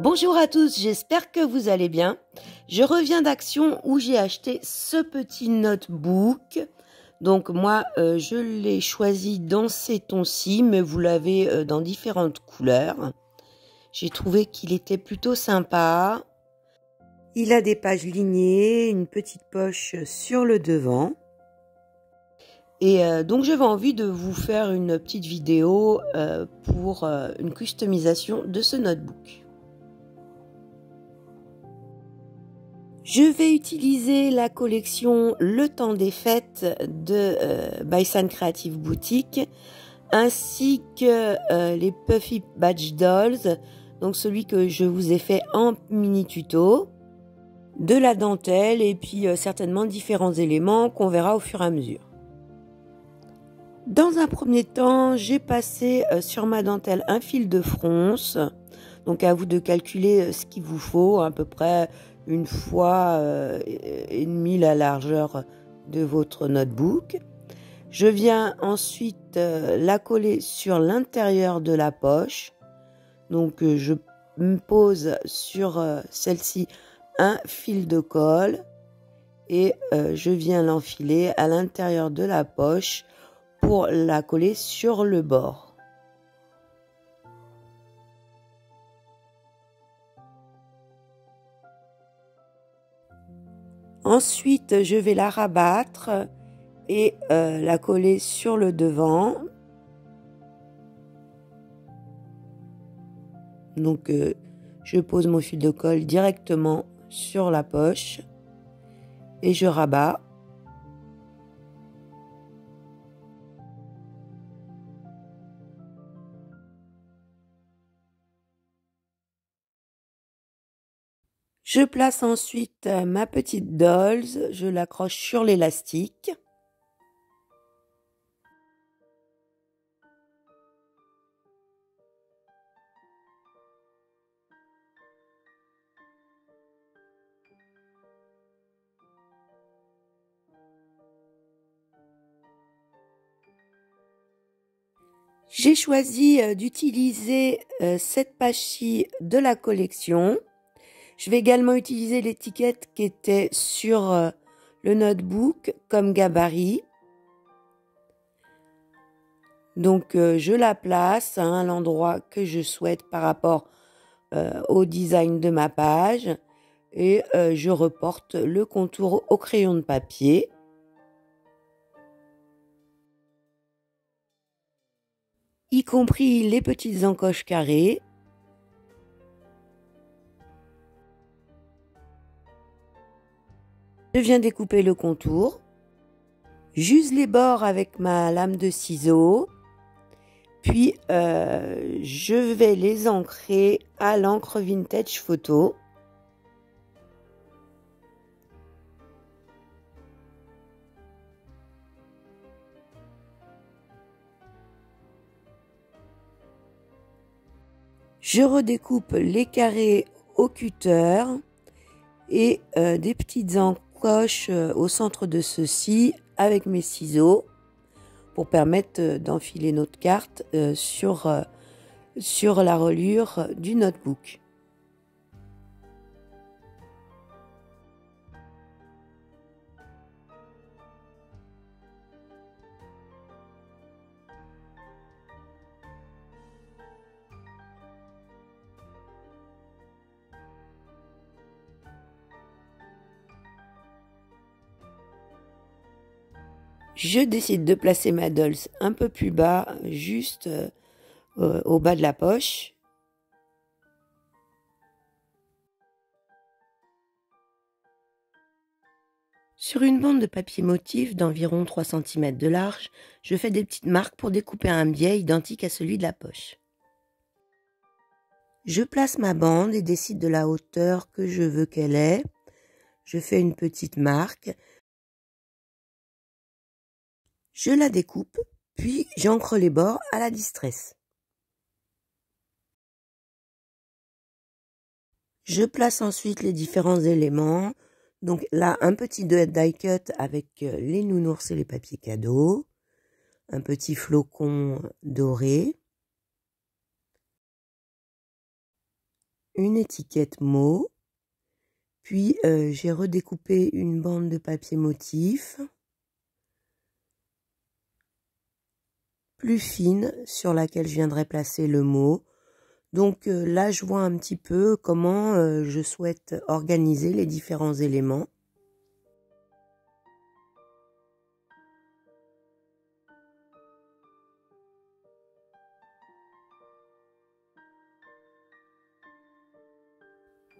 Bonjour à tous, j'espère que vous allez bien. Je reviens d'Action où j'ai acheté ce petit notebook. Donc moi, je l'ai choisi dans ces tons-ci, mais vous l'avez dans différentes couleurs. J'ai trouvé qu'il était plutôt sympa. Il a des pages lignées, une petite poche sur le devant. Et donc j'avais envie de vous faire une petite vidéo pour une customisation de ce notebook. Je vais utiliser la collection Le Temps des Fêtes de Baisan Creative Boutique ainsi que les Puffy Badge Dolls, donc celui que je vous ai fait en mini tuto, de la dentelle et puis certainement différents éléments qu'on verra au fur et à mesure. Dans un premier temps, j'ai passé sur ma dentelle un fil de fronce, donc à vous de calculer ce qu'il vous faut, à peu près une fois et demie la largeur de votre notebook. Je viens ensuite la coller sur l'intérieur de la poche. Donc je me pose sur celle-ci un fil de colle et je viens l'enfiler à l'intérieur de la poche pour la coller sur le bord. Ensuite, je vais la rabattre et la coller sur le devant. Donc, je pose mon fil de colle directement sur la poche et je rabats. Je place ensuite ma petite dolls, je l'accroche sur l'élastique. J'ai choisi d'utiliser cette page-ci de la collection. Je vais également utiliser l'étiquette qui était sur le notebook comme gabarit. Donc je la place à l'endroit que je souhaite par rapport au design de ma page et je reporte le contour au crayon de papier. Y compris les petites encoches carrées. Je viens découper le contour. J'use les bords avec ma lame de ciseaux. Puis, je vais les ancrer à l'encre vintage photo. Je redécoupe les carrés au cutter et des petites encoches au centre de ceux-ci avec mes ciseaux pour permettre d'enfiler notre carte sur la reliure du notebook. Je décide de placer ma dolls un peu plus bas, juste au bas de la poche. Sur une bande de papier motif d'environ 3 cm de large, je fais des petites marques pour découper un biais identique à celui de la poche. Je place ma bande et décide de la hauteur que je veux qu'elle ait. Je fais une petite marque. Je la découpe, puis j'ancre les bords à la distress. Je place ensuite les différents éléments. Donc là, un petit die cut avec les nounours et les papiers cadeaux. Un petit flocon doré. une étiquette mot, puis j'ai redécoupé une bande de papier motif plus fine sur laquelle je viendrai placer le mot. Donc là, je vois un petit peu comment je souhaite organiser les différents éléments.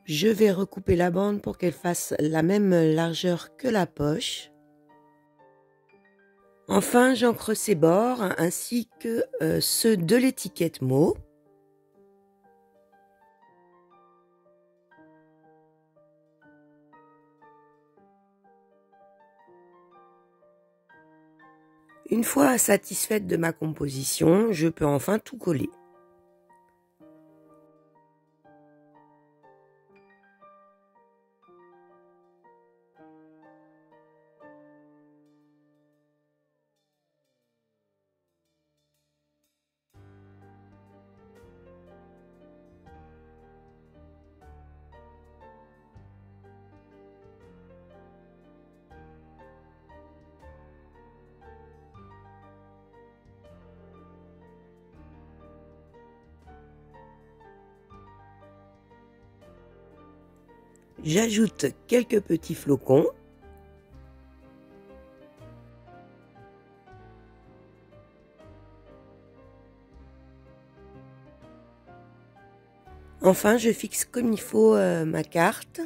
Je vais recouper la bande pour qu'elle fasse la même largeur que la poche. Enfin, j'encre ses bords ainsi que ceux de l'étiquette mot. Une fois satisfaite de ma composition, je peux enfin tout coller. J'ajoute quelques petits flocons. Enfin, je fixe comme il faut ma carte.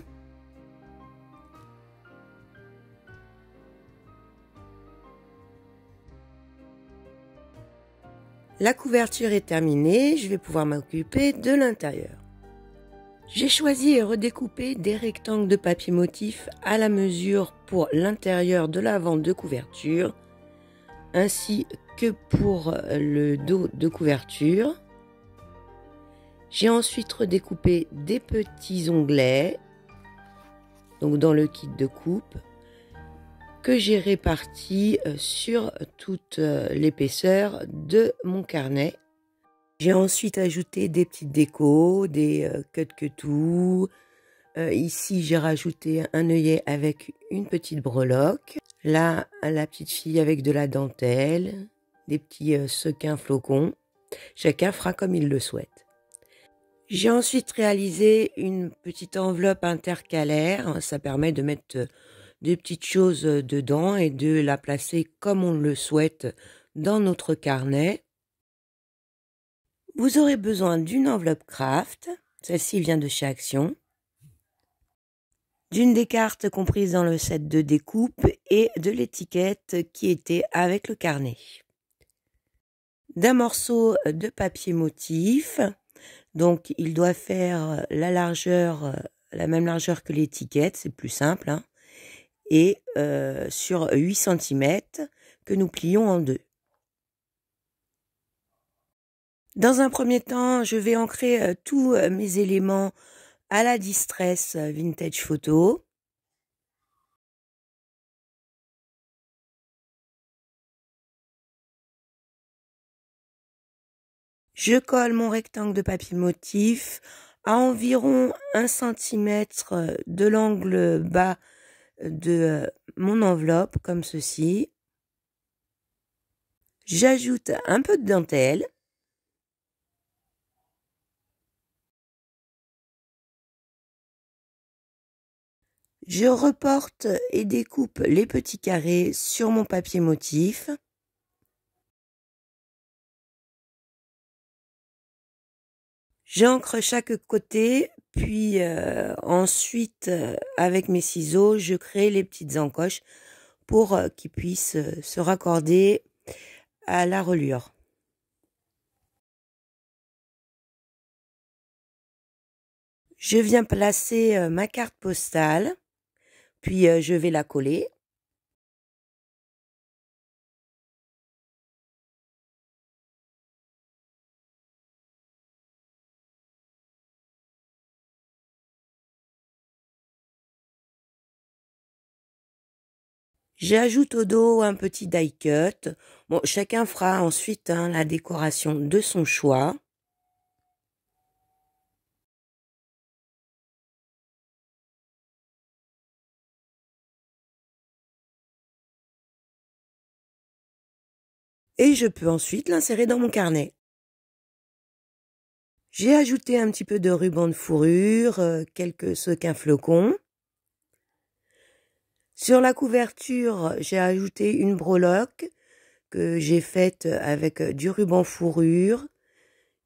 La couverture est terminée, je vais pouvoir m'occuper de l'intérieur. J'ai choisi et redécoupé des rectangles de papier motif à la mesure pour l'intérieur de l'avant de couverture, ainsi que pour le dos de couverture. J'ai ensuite redécoupé des petits onglets, donc dans le kit de coupe, que j'ai répartis sur toute l'épaisseur de mon carnet. J'ai ensuite ajouté des petites décos, des cut-que-tout. Ici, j'ai rajouté un œillet avec une petite breloque. Là, la petite fille avec de la dentelle, des petits sequins flocons. Chacun fera comme il le souhaite. J'ai ensuite réalisé une petite enveloppe intercalaire. Ça permet de mettre des petites choses dedans et de la placer comme on le souhaite dans notre carnet. Vous aurez besoin d'une enveloppe craft. Celle-ci vient de chez Action. D'une des cartes comprises dans le set de découpe et de l'étiquette qui était avec le carnet. D'un morceau de papier motif. Donc, il doit faire la largeur, la même largeur que l'étiquette, c'est plus simple, hein, et sur 8 cm que nous plions en deux. Dans un premier temps, je vais ancrer tous mes éléments à la Distress Vintage Photo. Je colle mon rectangle de papier motif à environ 1 cm de l'angle bas de mon enveloppe, comme ceci. J'ajoute un peu de dentelle. Je reporte et découpe les petits carrés sur mon papier motif. J'ancre chaque côté, puis ensuite, avec mes ciseaux, je crée les petites encoches pour qu'ils puissent se raccorder à la reliure. Je viens placer ma carte postale, puis je vais la coller. J'ajoute au dos un petit die cut. Bon, chacun fera ensuite la décoration de son choix. Et je peux ensuite l'insérer dans mon carnet. J'ai ajouté un petit peu de ruban de fourrure, quelques sequins flocons. Sur la couverture, j'ai ajouté une breloque que j'ai faite avec du ruban fourrure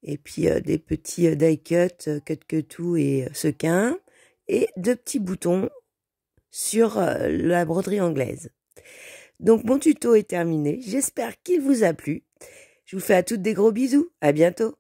et puis des petits die cut, cut et sequins et 2 petits boutons sur la broderie anglaise. Donc mon tuto est terminé, j'espère qu'il vous a plu. Je vous fais à toutes des gros bisous, à bientôt.